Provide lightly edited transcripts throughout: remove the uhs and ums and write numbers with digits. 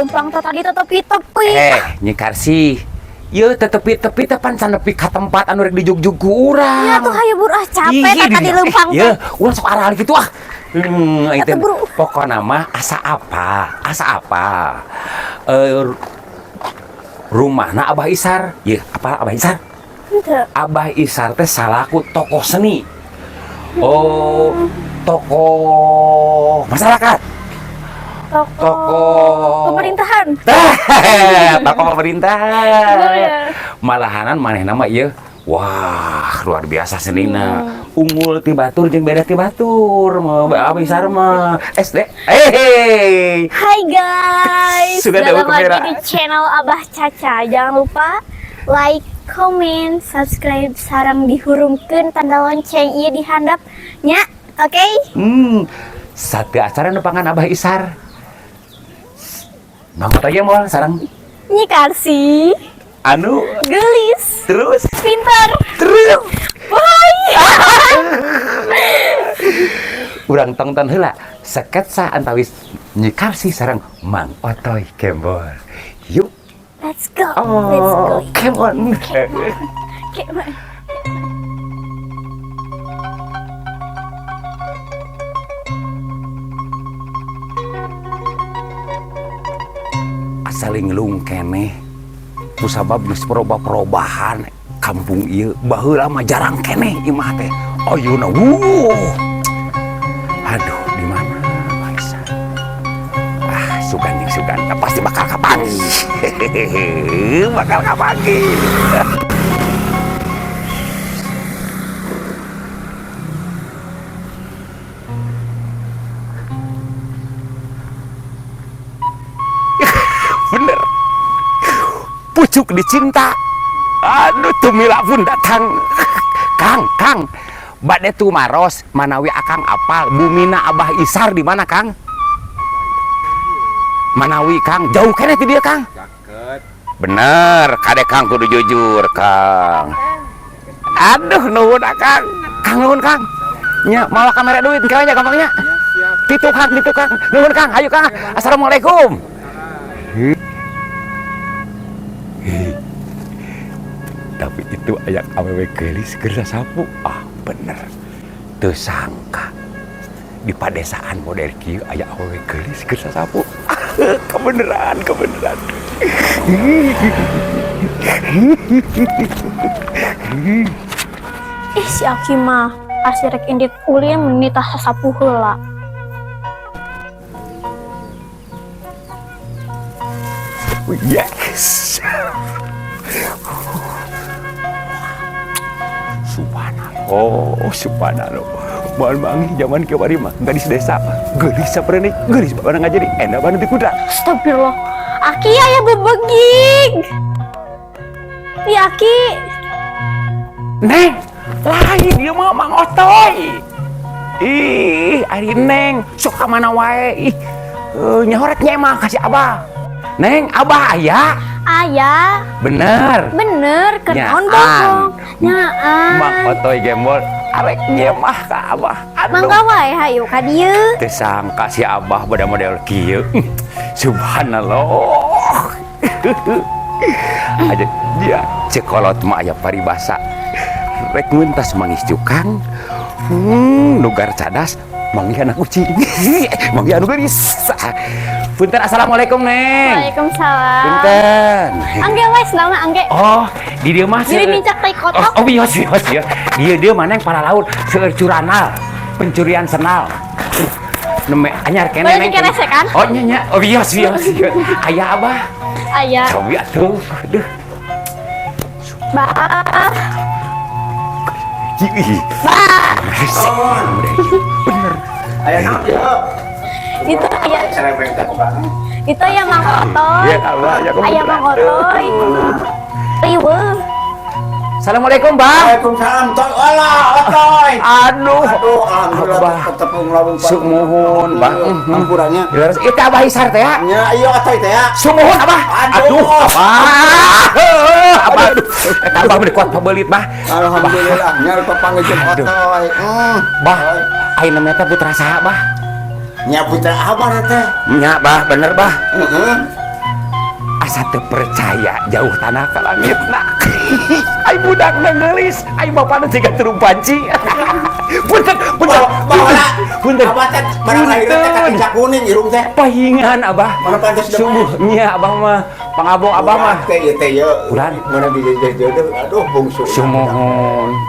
lempang tadi tepi-tepi. Nyi Karsi. Ieu tepi-tepi teh pan sanepi ka tempat anu rek dijugjug ku urang. Ya tuh hayu buru capek tadi lempang teh. Ieu, urang sok arah kitu ah. Itu buru. pokokna mah asa apa? Rumahna Abah Isar. Ieu, apa Abah Isar? Henteu. Abah Isar teh salaku tokoh seni. Oh, tokoh masyarakat. Tokoh pemerintahan. Tokoh pemerintahan. Ya. Malahanan manehna mah ieu. Wah, luar biasa senina. Unggul ti batur jeung beda ti batur. Abah Isar mah SD. Hai guys. Sudah ada Balik kamera. lagi di channel Abah Caca. Jangan lupa like, comment, subscribe, sareng dihurungkeun tanda lonceng ieu dihandapnya. Oke? Satu acara nepangan Abah Isar. Mangkot aja moal sarang Nyi Karsi, anu gelis, terus pintar, terus baik. urang tonton heula sketsa antawis Nyi Karsi sareng Mang Otoy Gembol. Yuk. Let's go. Let's go. Come on. Oke, Bang. Saling lung keneh kusabab geus perubahan kampung ieu baheula mah jarang keneh imah teh ayeuna aduh di mana Maisa sugan pasti bakal kapangi bener pucuk dicinta aduh tumila pun datang Kang bade tu maros manawi akang apal bumina Abah Isar di mana Kang manawi Kang jauh kene ti dia Kang bener kade Kang kudu jujur Kang aduh nuhun Kang nuhun Kang nya malah kamera duit kayaknya gampangnya titu Kang nuhun Kang ayo Kang assalamualaikum. Tapi itu ayak awewe gelis gerasa sapu bener teu sangka di padesaan model kieu ayak awewe gelis gerasa sapu kebeneran Si Aki mah pasti rek indit ulin menitah sasapu heula. Yes. Subhanallah. Moal mangi zaman kemari mah gadis desa gelis saprene gelis bae ngajari enda banu ti kuda. Astagfirullah. Aki aya bebegig. Pi Aki. Neng, lain ieu mah Mang Otoy. Ih, ari Neng sok ka mana wae. Ih, nyahoret nya mah kasih Abah. Neng, Abah aya. Aya. Bener. Kenaon bohong. Nyaan. Mang Otoy Gembol arek nyemah ka Abah. Mangga wae hayu ka dieu. Teu sangka si Abah bada model kieu. Subhanallah. Aja dia cekolot mah aya paribasa. Rek ngeuntas mangis cukang. Nugar cadas manggih anak kucing. Manggih anu geulis. Punten assalamualaikum Neng. Waalaikumsalam. Punten. Angge wes naon angge. Oh, di dia mah Jadi mincak tai kotok. Oh, bios ya. Dia mana yang para laut seueur curanal, pencurian senal. Neme anyar kene Boleh dikeresekan? Oh nya. Oh bios. Aya Abah. Aya. Cobi atuh. Aduh. Bah. Bener. Aya naon ya? Itu aya. Cerebeng tak banget. Itu aya Mang Otoy. Ya Allah, ya kamu. Aya Mang Otoy. Riweuh. Assalamualaikum, Bang. Waalaikumsalam. Otoy. Aduh. Alhamdulillah Abah. ketepung lawung. Sumuhun, Bang. Ampurannya. Itu Abah Isar teh ya. Nya iya Otoy teh ya. Sumuhun Abah. Aduh. Abah. Abah beli kuat pabelit, Bah. Alhamdulillah nya pepanggejeun Aduh. Otoy. Bah, ayeuna mah teh putra saha, Bah? Nya putra Abah teh. Nya, Bah, bener, Bah. Heeh. asa teu percaya jauh tanah ka langitna. Ai budak ngelis, ai bapana jiga teu panci. Punten, punten. Abah teh barang lahir teh kacang kuning irung teh. Pahingan abah. Mana pantes Sumuhnya abah mah pangabong abah mah. Teh ieu teh ieu. Ulan. Mana dijejejeun aduh bungsu.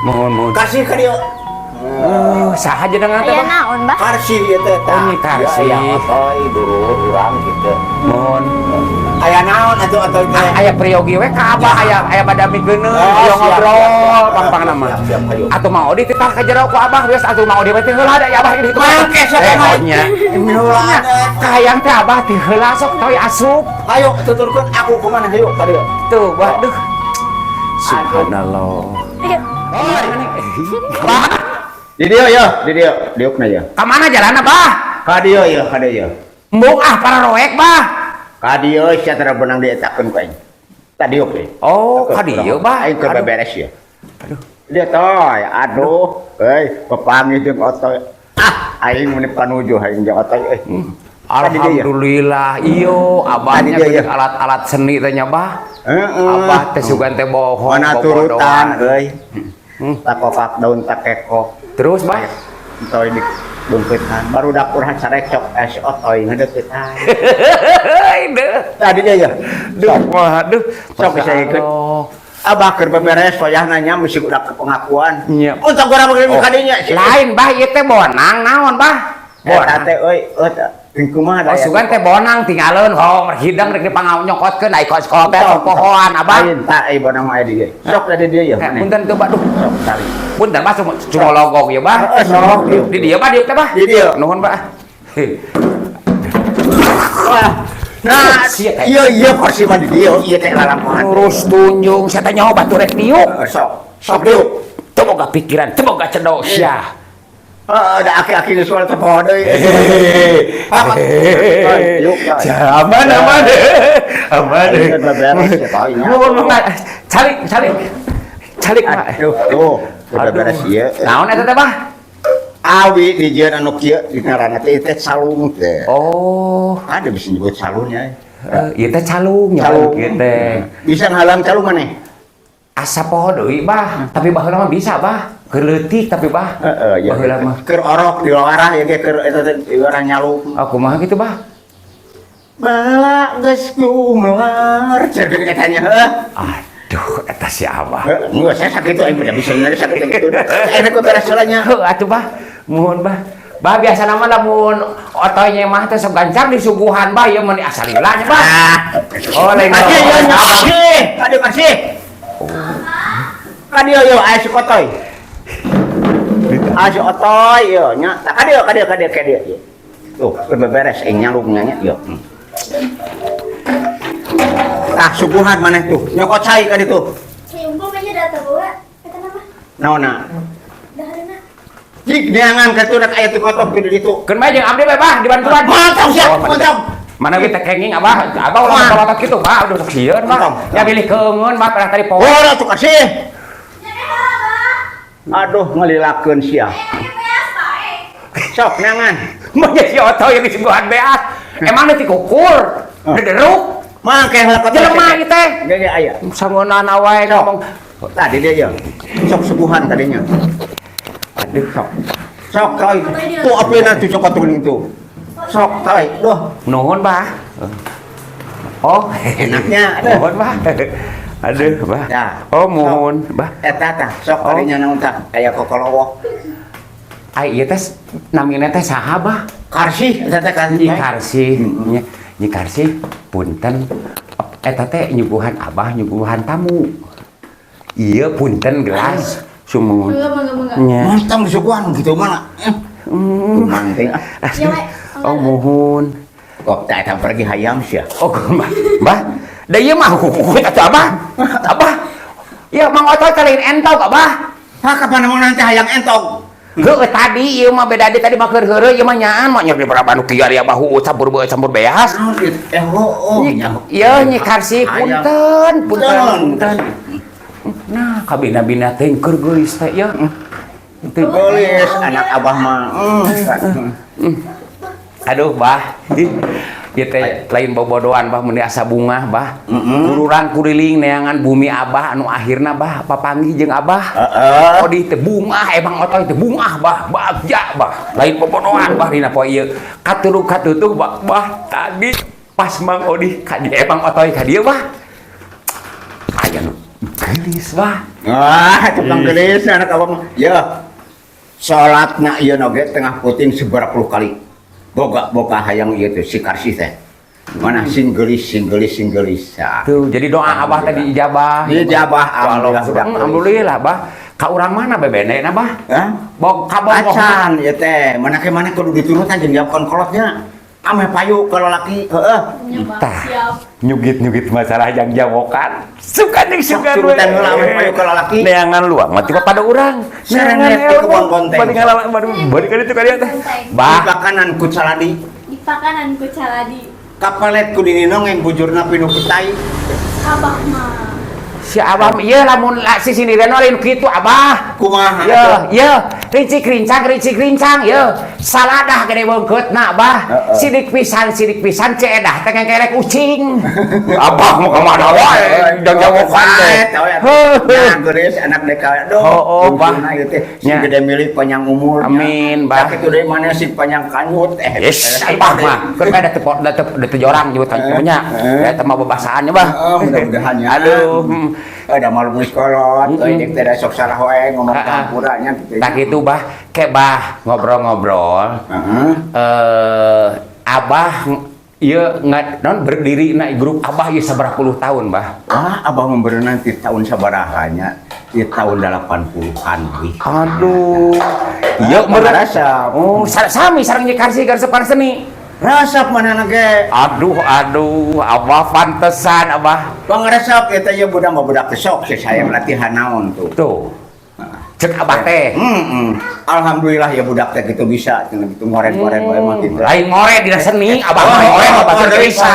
Mohon. Kasih ka dieu. Saha jenengan teh, Aya Bah? naon, Bah? Karsi ieu teh. Ini karsi. Ya otoy durur urang gitu. Mohon. Aya naon atuh otoy teh? Aya priyogi we ka abah, aya badamikeun, aya ngobrol, pang nama. Atuh mau dititah ka jero ku abah, geus atuh mau di teh heula da abah gitu. Mangke sok nya. Heula. Kahayang teh abah teh heula sok toy asup. Ayo tuturkeun aku kumaha hayu ka dieu. Tuh, waduh. Subhanallah. Ayo. Di dieu ya, di dieu, diukna ya. Ka mana jalanna, Bah? Ka dieu ya, ka dieu. Embung para roek, Bah. Ka dieu sia tara benang dietakeun ku aing. Ta diuk deui. Oh, ka dieu, Bah. Aing keur beberes ya. Aduh. Dia toy, aduh, pepanggih jeung otoy. Aing meni panuju aing jeung otoy euy. Alhamdulillah, iyo abahnya Tadi dia, punya alat-alat seni teh nya, Bah. Abah teh sugan teh bohong, Mana turutan euy. Takokak daun takeko. Terus, Bah? Toy di bungkutan. Baru dapur sarecok es otoy ngedeuketan. Deuh. Tadi dia ya. Duh, waduh. Sok bisa ikut. Abah keur beberes wayah nanya mesti udah ke pengakuan. Iya. Untuk urang begini kadinya. Lain, Bah, ieu teh bonang naon, Bah? Bonang teh euy, kumaha Oh, sugan teh bonang tinggalin, hidang rek dipanganyokotkeun ai ka sekolah teh pohoan abah. Lain tak ai bonang mah di dieu. Sok tadi dia ya. Punten teu, Bah, duh. Sok tari. Punten, Bah, cuma logok ya, Bah. Sok. Di dieu, Bah, dieu teh, Bah. Di dieu. Nuhun, Bah. Nah, iya kursi mah di dieu, ieu teh lalampahan. Terus tunjung saya tanya obat tuh rek diuk. Sok diuk. Teu boga pikiran, teu boga cedos ya. Ada aki-aki geus suara teh poho deui. Apa? Aman. Calik, Pak. Tuh, udah beres ieu. Naon eta teh, Bah? Awi di jeun anu kieu di ngaranna teh teh salung teh. Oh, Ada bisa nyebut salungnya. ieu teh calung nya kieu teh. Bisa ngalang calung maneh? Asa poho deui, Bah. Tapi baheula mah bisa, Bah. Keur leutik tapi, Bah. Heeh, ya. Baheula mah. Keur orok di luarah ya ge keur eta teh orang nyalung. Aku mah gitu, Bah. Bala geus kumlar ceuk katanya heuh. Aduh, eta si Abah. Enggak saya sakit itu udah bisa nyari sakit gitu. Enak kok beres solanya. Heuh atuh, Bah. Muhun, Bah. Bah biasa nama lamun otoynya mah teh sok gancang disuguhan, Bah, ieu mah asal ilahnya, Bah. Oh, lain Kasih ya kasih. Kade kasih. Kade yo aya sukotoy. Aja otoy yo nya. Kade. Tuh, beberes nyalungnya nya yo. Suguhan maneh tuh. Nyokot cai ka ditu. Umpamanya data bawa, eta nama Naonna? dahareuna. Jik neangan ka tuh aya teu kotok di ditu. Keun bae jeung abdi bae, Bah, dibantuan. Mantap sia, mantap. Mana kita kenging Abah? Abah ulah bawa kitu, Bah, udah sieun, Bah. Ya pilih keungeun, Bah, pada tadi poho. Ora tuh kasih. Aduh ngelilakeun sia. Sok neangan. Mah si oto yang disuguhan beas. Emang teh kukur. Dederuk. Mangke lakot. Jelema ieu teh. Ge aya. Sangeunana wae ngomong. Tadi dia ya. Sok suguhan tadinya. Aduh, sok. Sok kai. Tuh apena tuh cokot kuning tuh. Sok kai. Duh, Nuhun, Bah. Oh, enaknya. nuhun, Bah. Aduh, Bah. Ya. Oh, muhun, Bah. Eta tah sok tadinya naon tah aya kokolowok. Ai ieu teh namina teh saha, Bah? Karsi eta teh kan. Nyi Karsi. Nyi Karsi, punten. Eta teh nyuguhan Abah, nyuguhan tamu. Iya, punten gelas. Sumuhun. Nya. Mantap suguhan gitu mana. Manting. Oh, muhun. Kok tak eta pergi hayam sia. Oh, Mbah. Da ieu mah hukuk atuh Abah. Abah. Ya, Mang Otoy kalian entok, Abah. Hah kapan emang nanti hayang entong? Heuh tadi ieu mah beda tadi mah keur heureuh ieu mah nyaan mah nya di berapa nu kieu ari Abah campur beas. Iya Nyi Karsi punten. Nah, kabina-bina teh keur geulis teh ya. Gelis anak Abah mah. Aduh, Bah. Ieu teh lain bobodohan bah mun asa bunga bah. Kururang kuriling neangan bumi Abah anu akhirna bah papanggih jeung Abah. Odi teh bunga emang otoy teh bunga bah bagja bah. Lain bobodohan bah dina poe ieu. Katurug katutuh bah tadi pas Mang Odi ka dieu emang otoy ka dieu bah. Aya nu gelis bah. Tukang gelis anak abang. Ya. Salatna ieu oge tengah puting seberapuluh kali. Boga hayang ieu teh si Karsi teh. Mana sing gelis. Tuh, jadi doa Abah tadi ijabah. Ijabah alhamdulillah bah. Ka urang mana bebenena bah? Hah? Acan ieu teh, mana kudu diturutan jeung diapkeun kolotnya. Ame payu kalau laki, heeh. Tah. Nyugit masalah yang jawokan. Suka nih suka turutan heula ame payu kalau laki. Neangan luang mati pada urang. Serenet ke kebon konteng. Bari ngalaman bari ka ditu ka dieu teh. Bah pakanan ku caladi. Di pakanan ku caladi. Kapalet ku dininong yang bujurna pinu kutai. Abah mah. Si Abah ieu lamun si sindiran lain kitu Abah. Kumaha? Ieu rincik rincang ieu. Saladah gede beungkeutna Abah. Sidik pisan ceedah teh kerek ucing. Abah mah kamana wae jeung jawokan teh. Nah, geus anak deka Oh, Bah. Ieu teh si gede milih panjang umur. Amin, Bah. Kitu deui mana si panjang kanyut Yes, Abah mah. Keur kada teu jorang juga tanya. Eta mah bebasaannya Bah. Mudah-mudahan ya. Aduh. Ada malu geus kolot, euy teh da sok salah wae ngomong campuranya gitu. Tak gitu Bah, ke Bah ngobrol-ngobrol. Abah ieu non berdiri na grup Abah ieu sabaraha puluh tahun Bah. Abah membeureunna ti tahun sabarahanya? Di tahun 80-an wih. Aduh. Ieu merasa. Oh, sami sareng jeung Karsi garsepan seni. Rasap mana ge? Aduh, Abah pantesan Abah. Pangrasap eta ye budak mah budak sok si saya latihan naon tuh. Tuh. Cek Abah teh. Alhamdulillah ya budak teh gitu bisa cenah gitu ngoret-ngoret bae mah gitu. Lain ngore dina seni, Abah ngore mah bahasa Indonesia.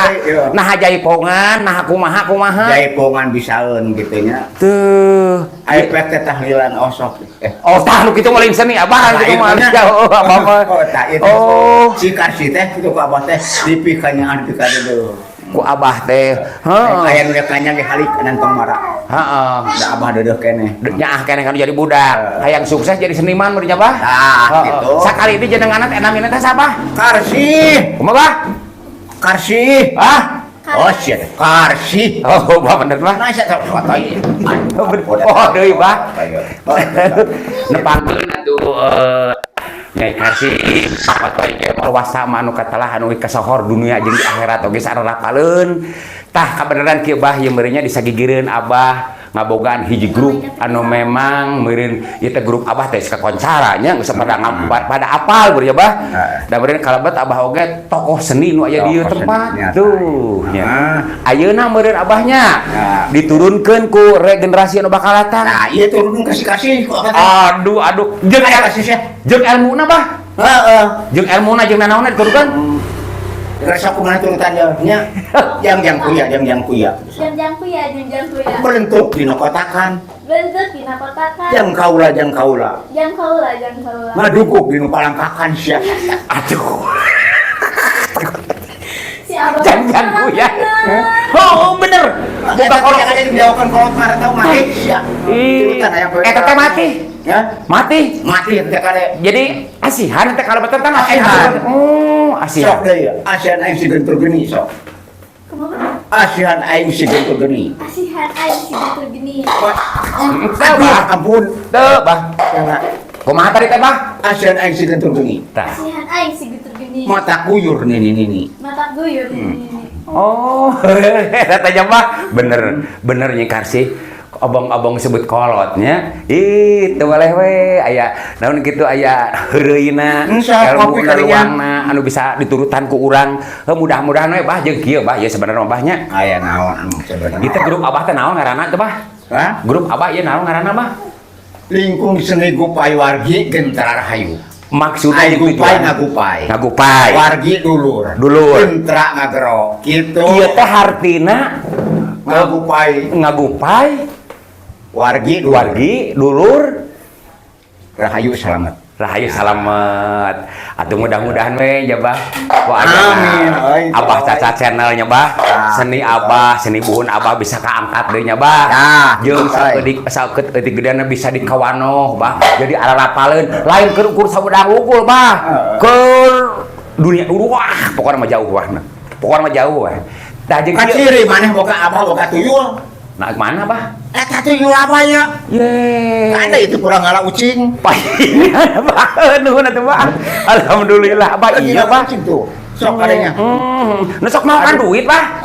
Nah jaipongan, nah kumaha. Jaipongan bisaeun kitu nya. Tuh. Aya pek teh tahlilan osok. Oh, tah nu kitu mah lain seni Abah kitu mah jauh Abah mah. Oh, tah itu. Oh. Si Karsi teh kitu ku Abah teh dipikanyaan di kadeu. Ku Abah teh. Aya nu kanyang ge halik nantong mara. Heeh. Da Abah deudeuh keneh. Nyaah keneh kan jadi budak. Hayang sukses jadi seniman mun nya Bah. Gitu. Sakali itu jenenganna teh namina teh sabah? Karsi. Kumaha Bah? Karsi. Oh shit, Karsi. Oh, Bah bener Bah. Nah, saya tahu foto ini. Oh, deui Bah. Nepangkeun atuh Nyai Karsi foto ieu perwasa anu katalah anu kasohor dunia jeung di akhirat oge sararapaleun. Tah kabeneran kieu Bah ieu meureunnya disagigireun Abah ngabogaan hiji grup anu memang meureun ieu teh grup Abah teh kakoncara nya geus pada apal beureun Bah. Da meureun kalebet Abah oge tokoh seni nu aya di ieu tempat. Tuh nya. Ayeuna meureun Abahnya diturunkeun ku regenerasi anu bakal datang. Nah, ieu turun kasih. Aduh, jeung ilmuna Bah. Heeh. Jeung ilmuna jeung nanaonna diturunkeun. Rasa kumaha turutannya nya yang kuya. Jang kuya. Bentuk dina kotakan. Jang kaula. Maduguk dina palangkakan sia. Aduh. Si Abah. Jang kuya. Oh, bener. Buka kolot aja dijawabkan kolot mah tau mati sia. Turutan aya poe. Eta teh mati. Ya? Mati. Teh kade. Jadi asihan teh kalebet teh Asihan. Oh, Sok asihan. deui. Asihan aing si gentur geni sok. Kumaha? Asihan aing si gentur geni. Asihan aing si gentur geni. Aduh, ampun. Teu, Bah. Kumaha tadi teh, Bah? Asihan aing si gentur geni. Tah. Asihan aing si gentur geni. Mata kuyur nini. Mata guyur ini. Oh, eta nya Bah. Bener Nyai Karsi. Obong-obong sebut kolotnya itu boleh we aya naon kitu aya heureuyna ilmu luangna anu bisa diturutan ku urang mudah-mudahan we Bah jeung kieu Bah ya sebenarnya Bahnya Aya naon anu sebenarnya. kita grup Abah teh naon ngaranna teh Bah? Hah? Grup Abah ieu naon ngaranna Bah? Lingkung seni gupai wargi Gentra Rahayu. Maksudnya Ai itu gupai. Wargi dulur. Gentra ngagero. Kitu. Ieu teh hartina ngagupai. Wargi dulur. Rahayu selamat. Rahayu salamet. Atuh mudah-mudahan we ya Bah. Amin. Abah Caca channelnya Bah. Seni Abah, seni buhun Abah bisa kaangkat deui nya Bah. Jeung saeutik eutik gedeana bisa dikawanoh Bah. Jadi ararapaleun lain keur ukur sabudang unggul Bah. Keur dunia dulu wah, pokoknya mah jauh wah. Pokoknya mah jauh wah. Tah jeung ciri maneh boga Abah boga tuyul. Nah, mana Bah? Eta tuyul apa ya? Ye. Ada itu kurang ngalah ucing. Pahina Bah. Nuhun atuh Bah. Alhamdulillah Bah iya Bah. Sok kadenya. Nah sok mau kan duit Bah.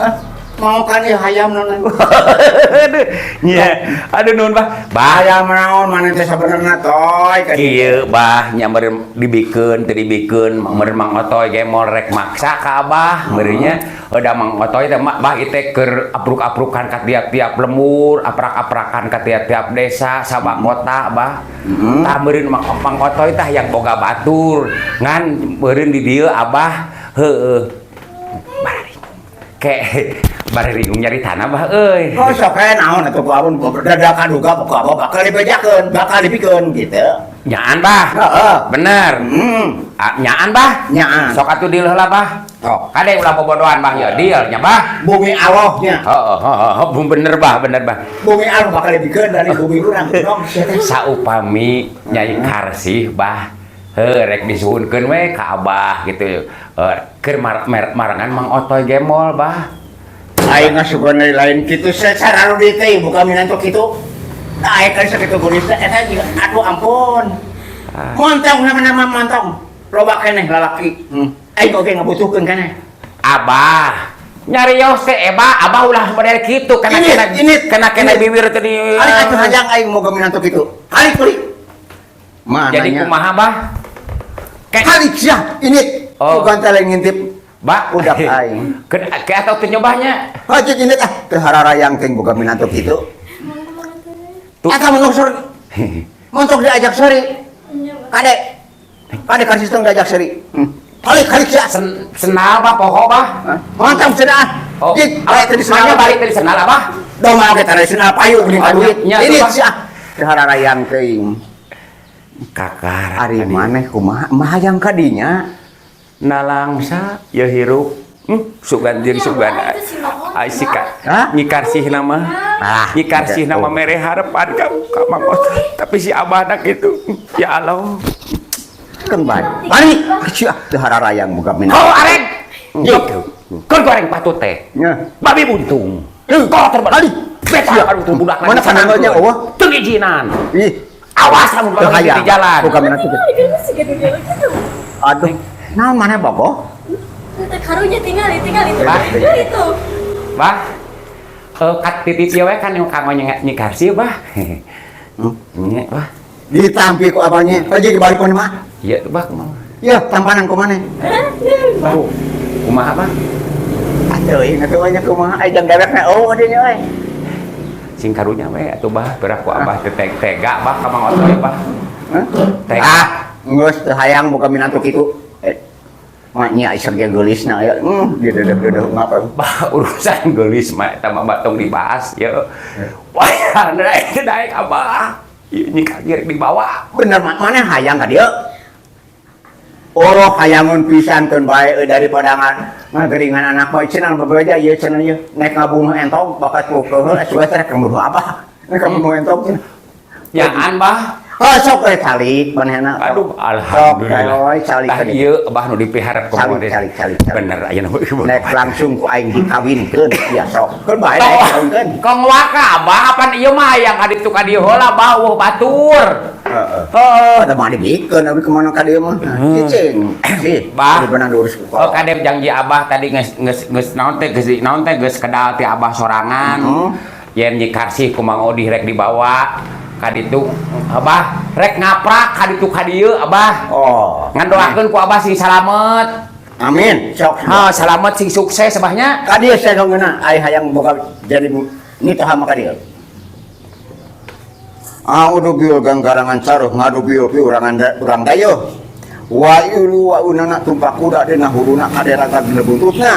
Mau kan ya hayam naon. Aduh. Nya. Aduh nuhun Bah. Bah Hayam naon maneh teh sabenerna toy kan. Iya Bah nya meureun dibikeun teu dibikeun meureun Mang Otoy ge moal rek maksa ka Abah meureun nya da Mang Otoy teh Bah ieu teh keur apruk-aprukan ka tiap-tiap lemur, aprak-aprakan ka tiap-tiap desa sabak kota Bah. Tah meureun Mang Otoy tah yang boga batur ngan meureun di dieu Abah heueuh bari ringung nyari tanah Bah euy. Oh sok kae naon atuh ku amun dadakan duga ku Abah bakal dibejakeun, bakal dipikeun gitu. Nyaan Bah. Heeh. Bener. Nyaan Bah. Nyaan. Sok atuh dieu heula Bah. Sok. Kade ulah bobodohan Bah ya deal nya Bah. Bumi Allah nya. Heeh, bener Bah, bener Bah. Bumi Allah bakal dipikeun dari bumi urang dong. Saupami Nyai Karsih Bah. Rek disuhunkeun we ka Abah gitu. Keur marangan Mang Otoy gemol Bah. Aing ngasukeun lain kitu secara rudi teh buka minanto kitu. Aing kan sakitu geus eta juga aduh ampun. Montong nama-nama montong. Loba keneh lalaki. Aing oge ngabutuhkeun keneh. Abah nyarios teh Abah ulah model kitu kana bibir teh di Ali atuh hajang aing moga minanto kitu. Ali kulit. Jadi kumaha Bah? Kali sia ini bukan teh ngintip. Bah, udah aing. Ke atau teu nyobahnya. Hajat ini teh hararayang teh boga minanto kitu. Eta montok diajak seri. Kade kan sistem diajak seri. Kali sia senal Bah poho Bah. Mantap senal. Dik, aya tadi senalnya balik tadi senal Bah. Doma ge tradisional payu geuning duit. Ini sia hararayang teuing. Kakar ari maneh kumaha mahayang ka dinya. Nalangsa ya hirup sugan jeung sugan ai sika Nyikarsih nama Nyikarsih nama mere harapan ka Mang Otoy tapi si Abah nak itu ya Allah kembali ari sia teu hararayang boga minat arek keur goreng patut teh babi buntung kok terbalik beta aduh budak mana pandangannya eueuh teu ijinan ih awas lamun di jalan boga minat aduh naon maneh bogoh? Karunya tinggal itu. Itu. Bah. Kat titip ieu we kan yang kanggo Nyikarsih Bah. Nya Bah. Ditampi ku abahnya. Aja dibalik mana mah? Iya Bah. Ya, tampanan ku maneh. Baru. Kumaha Bah? Atuh ingat banyak kumaha ejang dewekna dinya we. Sing karunya we atuh Bah, beraku Abah teh tega Bah ka Mang Otoy Bah. Tega. Geus teu hayang boga minantu kitu. Maknya iseng ge geulisna ya. Dedeh ngapa? Bah urusan geulis mah eta mah batong dibahas ya. Wah, daek Abah. Ieu Nyikarsih dibawa. Bener maneh hayang ka dieu. Oroh hayangun pisankeun bae daripada ngageringan anak bae cenah bebeja ieu cenah ieu. Naik ngabunuh entong bakat ku keheul asuh teh kemuduh Abah. Kemuduh entong. Yaan Bah. Oh, sok we calik manehna. Aduh, alhamdulillah. Calik. Tah ieu Abah nu dipihara ku calik. Bener ayeuna nek langsung ku aing dikawinkeun ya sok. Keun bae kawinkeun. Kong waka Abah apan ieu mah hayang ka ditu ka dieu heula baweuh batur. Heeh. Ada mah dibikeun abi kemana ka dieu mah. Cicing. Sih, Bah. benar urus ku. Kadep janji Abah tadi geus naon teh geus kedal ti Abah sorangan. Yen Nyikarsih ku Mang Odi rek dibawa kaditu Abah rek ngaprak kaditu ka dieu Abah. Oh, ngan doakeun ku Abah sing salamet. Amin. Sok. Salamet sing sukses Abahnya. Ka dieu saya geuna ai hayang boga jadi nitah mah ka dieu. Audu biul ganggarangan caruh ngadu biul pi urang dayeuh. Wa ilu wa unana tumpak kuda dina huruna kaderaga dina buntutna.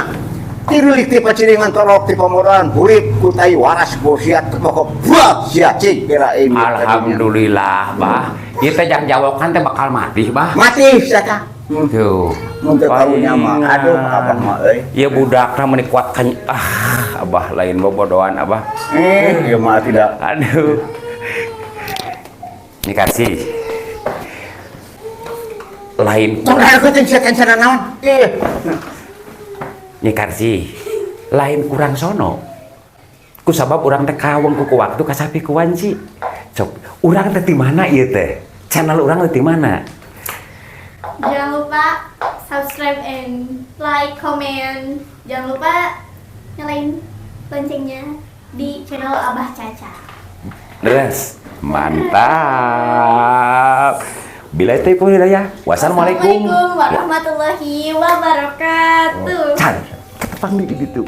Tirulik ti paciringan tolok ti pamoran hulit kutai waras bosiat pokok buat sia cing kira ini. Alhamdulillah Bah Kita jangan jawakan teh bakal mati, bah. Mati sata. Tuh. Mun teu karunya mah aduh abah mah euy. Ieu budakna meuni kuatkan abah lain bobodohan abah. Ieu mah tidak. Aduh. Ini kasih. Lain Tong hareukeun teh cancana naon? Ini kasih. Lain kurang sono. Ku sabab urang teh kaweng ku waktu kasapi ku wanci. Cok, urang teh di mana ieu teh? Channel urang teh di mana? Jangan lupa subscribe and like, comment. Jangan lupa nyalain loncengnya di channel Abah Caca. Deres, mantap. Bila itu hidayah. Wassalamualaikum Assalamualaikum warahmatullahi wabarakatuh. Can, ketepang di itu.